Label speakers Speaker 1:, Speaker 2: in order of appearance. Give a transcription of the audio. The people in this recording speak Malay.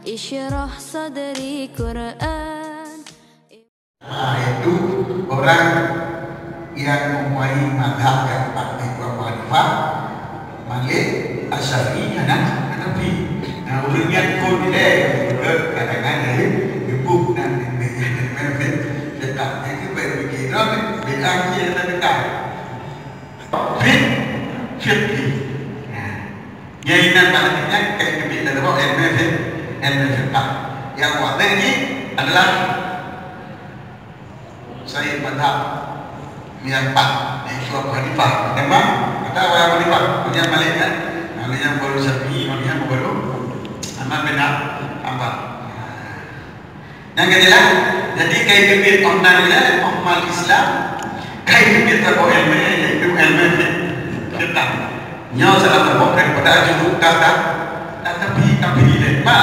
Speaker 1: Isyrah sadri Quran.
Speaker 2: Itu orang yang mempunyai mazhab yang pakai Imam Hanifah, Malik, Asy'ari, Hanafi. Nah, orangnya kau tidak kadang-kadang ibu dan mereka dekat. Itu berkira bilang dia dekat. Fikih. Yang nantinya kayak kita dapat ilmu fikih. Yang waktu ini adalah saya mazhab yang Pak Imam Hanifah. Memang kata orang Hanifah punya Malik kan, Malik yang baru Syafi'i, Malik yang baru Ahmad bin Hanbal. Yang kedua, jadi kayak kebir online Ummah Islam, kayak kebir terbawa ilmu yaitu ilmu kita. Nyawa salah terbawa daripada judul kata tapi ini mak